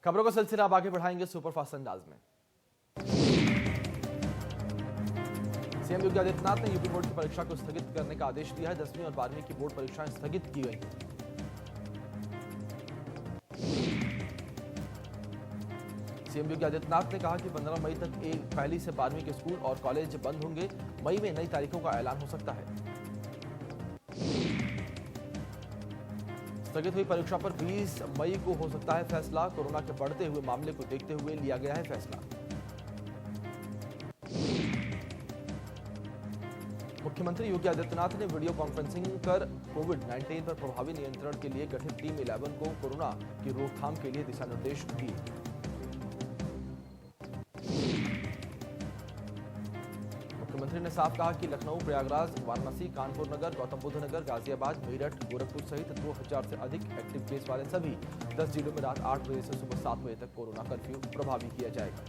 खबरों का सिलसिला अब आगे बढ़ाएंगे सुपरफास्ट अंदाज में। सीएम योगी आदित्यनाथ ने यूपी बोर्ड की परीक्षा को स्थगित करने का आदेश दिया है। 10वीं और 12वीं की बोर्ड परीक्षाएं स्थगित की गई। सीएम योगी आदित्यनाथ ने कहा कि 15 मई तक पहली से 12वीं के स्कूल और कॉलेज बंद होंगे। मई में नई तारीखों का ऐलान हो सकता है। स्थगित हुई परीक्षा पर 20 मई को हो सकता है फैसला। कोरोना के बढ़ते हुए मामले को देखते हुए लिया गया है फैसला। मुख्यमंत्री योगी आदित्यनाथ ने वीडियो कॉन्फ्रेंसिंग कर कोविड-19 पर प्रभावी नियंत्रण के लिए गठित टीम 11 को कोरोना की रोकथाम के लिए दिशा निर्देश दिए। मुख्यमंत्री ने साफ कहा कि लखनऊ, प्रयागराज, वाराणसी, कानपुर नगर, गौतम बुद्ध नगर, गाजियाबाद, मेरठ, गोरखपुर सहित 2000 से अधिक एक्टिव केस वाले सभी 10 जिलों में रात 8 बजे से सुबह 7 बजे तक कोरोना कर्फ्यू प्रभावी किया जाएगा।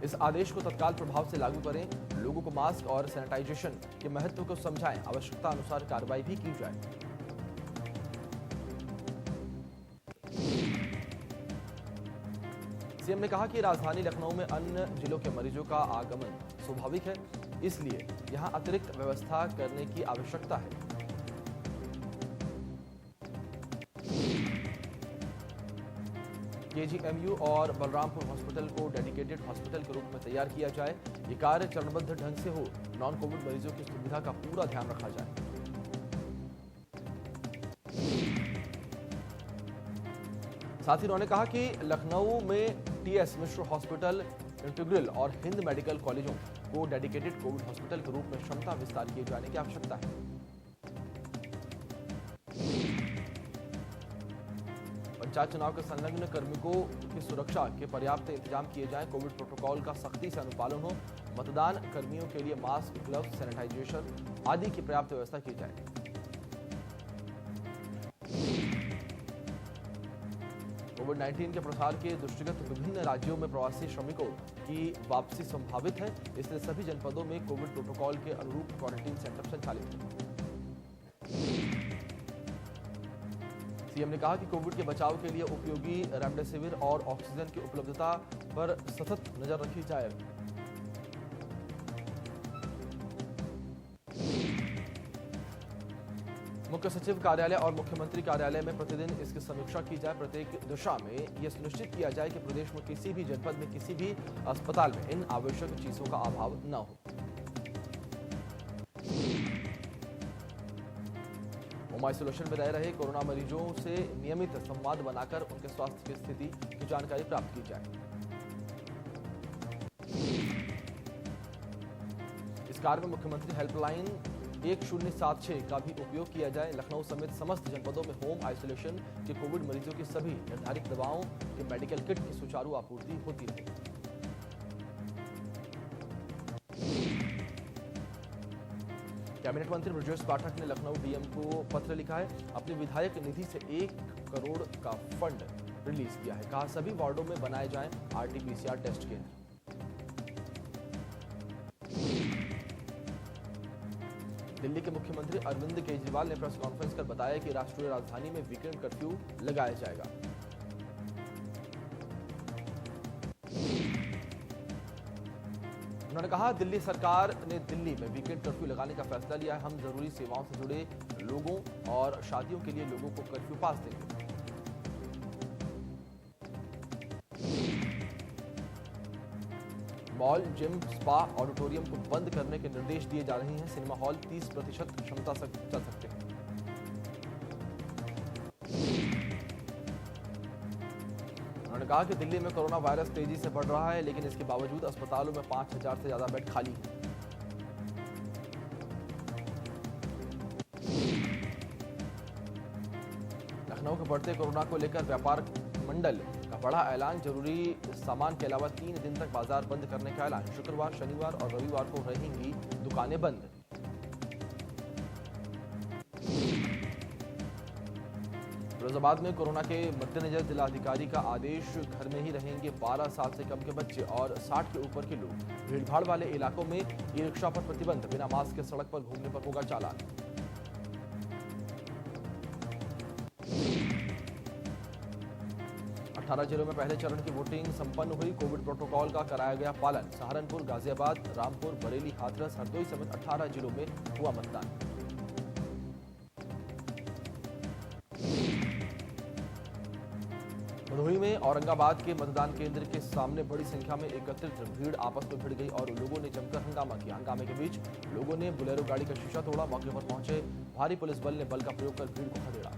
इस आदेश को तत्काल प्रभाव से लागू करें। लोगों को मास्क और सैनिटाइजेशन के महत्व को समझाएं। आवश्यकता अनुसार कार्रवाई भी की जाए। सीएम ने कहा कि राजधानी लखनऊ में अन्य जिलों के मरीजों का आगमन स्वाभाविक है, इसलिए यहां अतिरिक्त व्यवस्था करने की आवश्यकता है। केजीएमयू और बलरामपुर हॉस्पिटल को डेडिकेटेड हॉस्पिटल के रूप में तैयार किया जाए। ये कार्य चरणबद्ध ढंग से हो। नॉन कोविड मरीजों की सुविधा का पूरा ध्यान रखा जाए। साथ ही उन्होंने कहा कि लखनऊ में टीएस मिश्र हॉस्पिटल, इंटीग्रल और हिंद मेडिकल कॉलेजों को डेडिकेटेड कोविड हॉस्पिटल के रूप में क्षमता विस्तार किए जाने की आवश्यकता है। पंचायत चुनाव के संलग्न कार्मिकों की सुरक्षा के पर्याप्त इंतजाम किए जाएं। कोविड प्रोटोकॉल का सख्ती से अनुपालन हो। मतदान कर्मियों के लिए मास्क, ग्लव्स, सैनिटाइजेशन आदि की पर्याप्त व्यवस्था की जाए। कोविड-19 के प्रसार के दृष्टिगत विभिन्न राज्यों में प्रवासी श्रमिकों की वापसी संभावित है, इसलिए सभी जनपदों में कोविड प्रोटोकॉल के अनुरूप क्वारंटीन सेंटर संचालित हैं। सीएम ने कहा कि कोविड के बचाव के लिए उपयोगी रेमडेसिविर और ऑक्सीजन की उपलब्धता पर सतत नजर रखी जाए। मुख्य सचिव कार्यालय और मुख्यमंत्री कार्यालय में प्रतिदिन इसकी समीक्षा की जाए। प्रत्येक दिशा में यह सुनिश्चित किया जाए कि प्रदेश में किसी भी जनपद में किसी भी अस्पताल में इन आवश्यक चीजों का अभाव न हो। होम आइसोलेशन में रह रहे कोरोना मरीजों से नियमित संवाद बनाकर उनके स्वास्थ्य की स्थिति की जानकारी प्राप्त की जाए। इस कार्य में मुख्यमंत्री हेल्पलाइन 1076 का भी उपयोग किया जाए। लखनऊ समेत समस्त जनपदों में होम आइसोलेशन के कोविड मरीजों की सभी निर्धारित दवाओं के मेडिकल किट की सुचारू आपूर्ति होती रहे। कैबिनेट मंत्री ब्रजेश पाठक ने लखनऊ डीएम को पत्र लिखा है। अपनी विधायक निधि से 1 करोड़ का फंड रिलीज किया है। कहा सभी वार्डों में बनाए जाएं आरटीपीसीआर टेस्ट केंद्र। दिल्ली के मुख्यमंत्री अरविंद केजरीवाल ने प्रेस कॉन्फ्रेंस कर बताया कि राष्ट्रीय राजधानी में वीकेंड कर्फ्यू लगाया जाएगा। उन्होंने कहा दिल्ली सरकार ने दिल्ली में वीकेंड कर्फ्यू लगाने का फैसला लिया है। हम जरूरी सेवाओं से जुड़े लोगों और शादियों के लिए लोगों को कर्फ्यू पास देंगे। मॉल, जिम, स्पा, ऑडिटोरियम को बंद करने के निर्देश दिए जा रहे हैं। सिनेमा हॉल 30% क्षमता से चल सकते हैं। उन्होंने कहा कि दिल्ली में कोरोना वायरस तेजी से बढ़ रहा है, लेकिन इसके बावजूद अस्पतालों में 5000 से ज्यादा बेड खाली हैं। लखनऊ के बढ़ते कोरोना को लेकर व्यापार मंडल का बड़ा ऐलान। जरूरी सामान के अलावा 3 दिन तक बाजार बंद करने का ऐलान। शुक्रवार, शनिवार और रविवार को रहेंगी दुकानें बंद। फिरोजाबाद में कोरोना के मद्देनजर जिलाधिकारी का आदेश। घर में ही रहेंगे 12 साल से कम के बच्चे और 60 के ऊपर के लोग। भीड़भाड़ वाले इलाकों में ई रिक्शा पर प्रतिबंध। बिना मास्क के सड़क पर घूमने पर होगा चालान। 18 जिलों में पहले चरण की वोटिंग संपन्न हुई। कोविड प्रोटोकॉल का कराया गया पालन। सहारनपुर, गाजियाबाद, रामपुर, बरेली, हाथरस, हरदोई समेत 18 जिलों में हुआ मतदान। भदोही में औरंगाबाद के मतदान केंद्र के सामने बड़ी संख्या में एकत्रित भीड़ आपस में भिड़ गई और लोगों ने जमकर हंगामा किया। हंगामे के बीच लोगों ने बोलेरो गाड़ी का शीशा तोड़ा। मौके पर पहुंचे भारी पुलिस बल ने बल का प्रयोग कर भीड़ को खदेड़ा।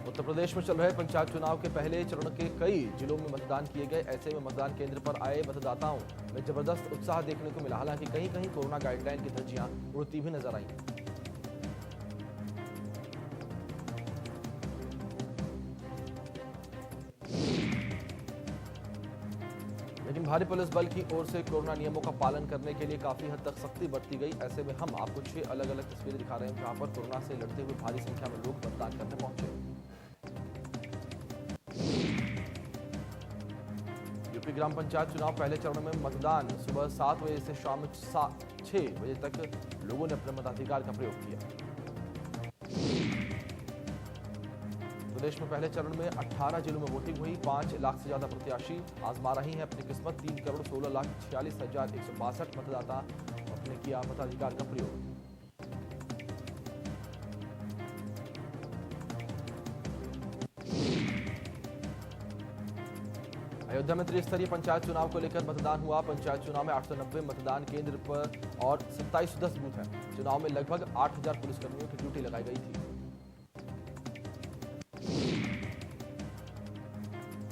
उत्तर प्रदेश में चल रहे पंचायत चुनाव के पहले चरण के कई जिलों में मतदान किए गए। ऐसे में मतदान केंद्र पर आए मतदाताओं में जबरदस्त उत्साह देखने को मिला। हालांकि कहीं कहीं कोरोना गाइडलाइन की धज्जियां उड़ती भी नजर आईं। लेकिन भारी पुलिस बल की ओर से कोरोना नियमों का पालन करने के लिए काफी हद तक सख्ती बरती गई। ऐसे में हम आपको 6 अलग अलग तस्वीरें दिखा रहे हैं जहां पर कोरोना से लड़ते हुए भारी संख्या में लोग मतदान करने पहुंचे। यूपी ग्राम पंचायत चुनाव पहले चरण में मतदान सुबह 7 बजे से शाम 6 बजे तक लोगों ने अपने मताधिकार का प्रयोग किया। प्रदेश में पहले चरण में 18 जिलों में वोटिंग हुई। 5 लाख से ज्यादा प्रत्याशी आजमा रही हैं अपनी किस्मत। 3,16,46,162 मतदाता अपने किया मताधिकार का प्रयोग। अयोध्या में त्रिस्तरीय पंचायत चुनाव को लेकर मतदान हुआ। पंचायत चुनाव में 890 मतदान केंद्र पर और 2710 बूथ हैं। चुनाव में लगभग 8000 पुलिसकर्मियों की ड्यूटी लगाई गई थी।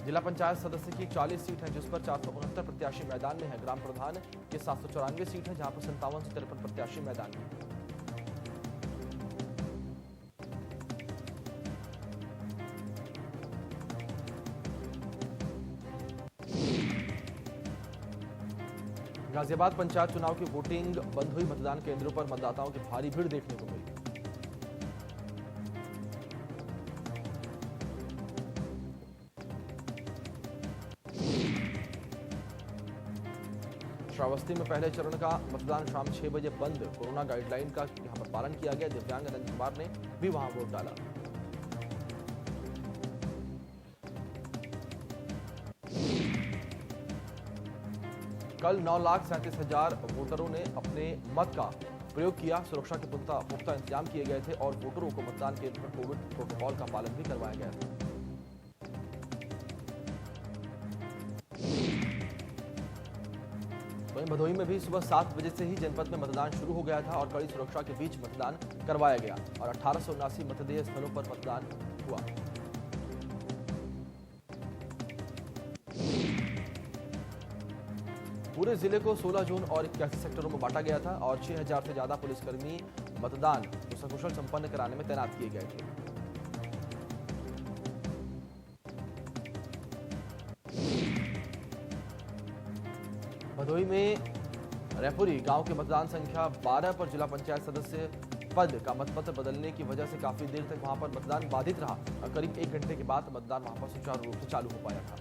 जिला पंचायत सदस्य की 40 सीट है जिस पर 469 प्रत्याशी मैदान में है। ग्राम प्रधान के 794 सीट है जहां पर 57 से 53 प्रत्याशी मैदान में है। गाजियाबाद पंचायत चुनाव की वोटिंग बंद हुई। मतदान केंद्रों पर मतदाताओं की भारी भीड़ देखने को मिली। श्रावस्ती में पहले चरण का मतदान शाम 6 बजे बंद। कोरोना गाइडलाइन का यहां पर पालन किया गया। दिव्यांग अनंत कुमार ने भी वहां वोट डाला। कल 9,37,000 वोटरों ने अपने मत का प्रयोग किया। सुरक्षा के पुख्ता इंतजाम किए गए थे और वोटरों को मतदान केंद्र पर कोविड प्रोटोकॉल का पालन भी करवाया गया था। वहीं भदोही में भी सुबह 7 बजे से ही जनपद में मतदान शुरू हो गया था और कड़ी सुरक्षा के बीच मतदान करवाया गया और 1879 मतदेय स्थलों पर मतदान हुआ। पूरे जिले को 16 जोन और 81 सेक्टरों में बांटा गया था और 6000 से ज्यादा पुलिसकर्मी मतदान को सकुशल संपन्न कराने में तैनात किए गए थे। भदोही में रैपुरी गांव के मतदान संख्या 12 पर जिला पंचायत सदस्य पद का मतपत्र बदलने की वजह से काफी देर तक वहां पर मतदान बाधित रहा और करीब 1 घंटे के बाद मतदान वहां पर सुचारू रूप से चालू हो पाया था।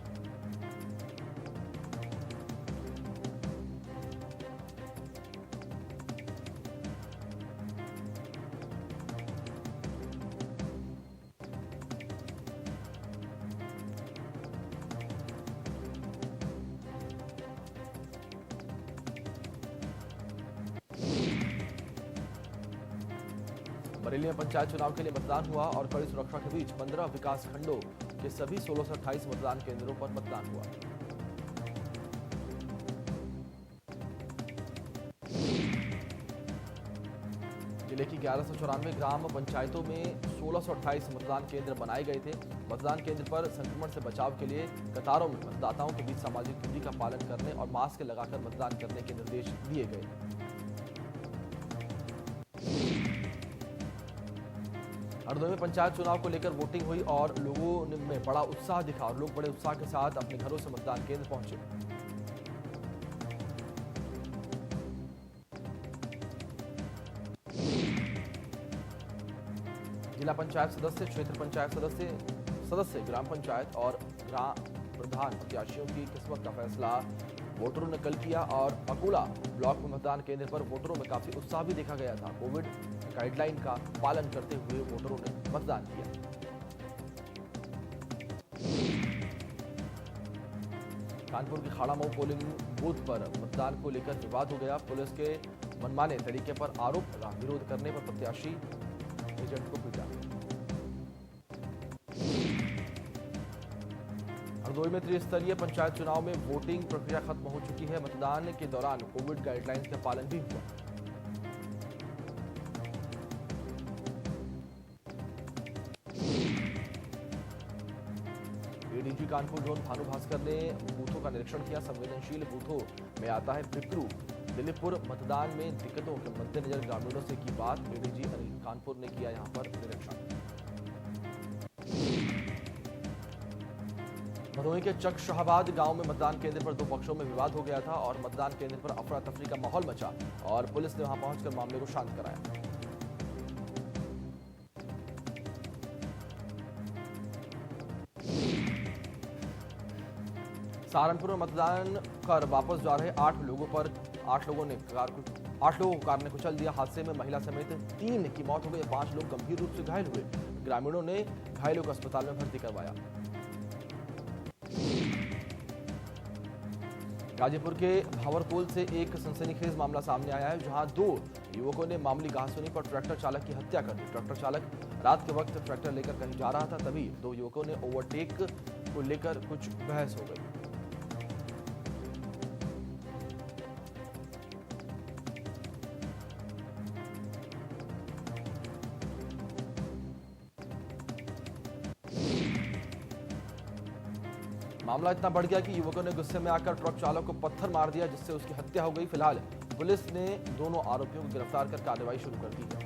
बरेली में पंचायत चुनाव के लिए मतदान हुआ और कड़ी सुरक्षा के बीच 15 विकास खंडों के सभी 1628 मतदान केंद्रों पर मतदान हुआ। जिले की 1194 ग्राम पंचायतों में 1628 मतदान केंद्र बनाए गए थे। मतदान केंद्र पर संक्रमण से बचाव के लिए कतारों में मतदाताओं के बीच सामाजिक दूरी का पालन करने और मास्क लगाकर मतदान करने के निर्देश दिए गए। हरदोई में पंचायत चुनाव को लेकर वोटिंग हुई और लोगों में बड़ा उत्साह दिखा और लोग बड़े उत्साह के साथ अपने घरों से मतदान केंद्र पहुंचे। जिला पंचायत सदस्य, क्षेत्र पंचायत सदस्य, ग्राम पंचायत और ग्राम प्रधान प्रत्याशियों की किस्मत का फैसला वोटरों ने कल किया और अकोला ब्लॉक में मतदान केंद्र पर वोटरों में काफी उत्साह भी देखा गया था। कोविड गाइडलाइन का पालन करते हुए वोटरों ने मतदान किया। कानपुर की खाड़ामऊ पोलिंग बूथ पर मतदान को लेकर विवाद हो गया। पुलिस के मनमाने तरीके पर आरोप लगा। विरोध करने पर प्रत्याशी एजेंट को पीटा। हरदोई में त्रिस्तरीय पंचायत चुनाव में वोटिंग प्रक्रिया खत्म हो चुकी है। मतदान के दौरान कोविड गाइडलाइंस का पालन भी हुआ। एडीजी कानपुर जोन भानु भास्कर ने बूथों का निरीक्षण किया। संवेदनशील बूथों में आता है फिक्रू। दिलीपपुर मतदान में दिक्कतों के मद्देनजर ग्रामीणों से की बात। एडीजी अनिल कानपुर ने किया यहां पर निरीक्षण। भदोही के चक शाहबाद गांव में मतदान केंद्र पर दो पक्षों में विवाद हो गया था और मतदान केंद्र पर अफरा तफरी का माहौल मचा और पुलिस ने वहां पहुंचकर मामले को शांत कराया। सहारनपुर में मतदान कर वापस जा रहे 8 लोगों को कार ने कुचल दिया। हादसे में महिला समेत 3 की मौत हो गई। 5 लोग गंभीर रूप से घायल हुए। ग्रामीणों ने घायलों को अस्पताल में भर्ती करवाया। गाजीपुर के भावरपोल से एक सनसनीखेज मामला सामने आया है, जहां 2 युवकों ने मामूली कहासुनी पर ट्रैक्टर चालक की हत्या कर दी। ट्रैक्टर चालक रात के वक्त ट्रैक्टर लेकर कहीं जा रहा था, तभी 2 युवकों ने ओवरटेक को लेकर कुछ बहस हो गई। मामला इतना बढ़ गया कि युवकों ने गुस्से में आकर ट्रक चालक को पत्थर मार दिया, जिससे उसकी हत्या हो गई। फिलहाल पुलिस ने दोनों आरोपियों को गिरफ्तार कर कार्रवाई शुरू कर दी है।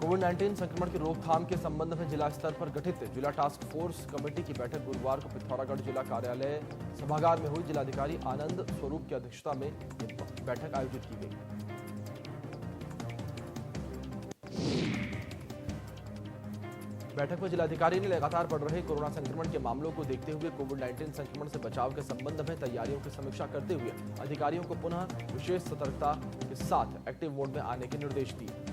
कोविड-19 संक्रमण की रोकथाम के संबंध में जिला स्तर पर गठित जिला टास्क फोर्स कमेटी की बैठक गुरुवार को पिथौरागढ़ जिला कार्यालय सभागार में हुई। जिलाधिकारी आनंद स्वरूप की अध्यक्षता में बैठक आयोजित की गई। बैठक में जिलाधिकारी ने लगातार बढ़ रहे कोरोना संक्रमण के मामलों को देखते हुए कोविड-19 संक्रमण से बचाव के संबंध में तैयारियों की समीक्षा करते हुए अधिकारियों को पुनः विशेष सतर्कता के साथ एक्टिव मोड में आने के निर्देश दिए।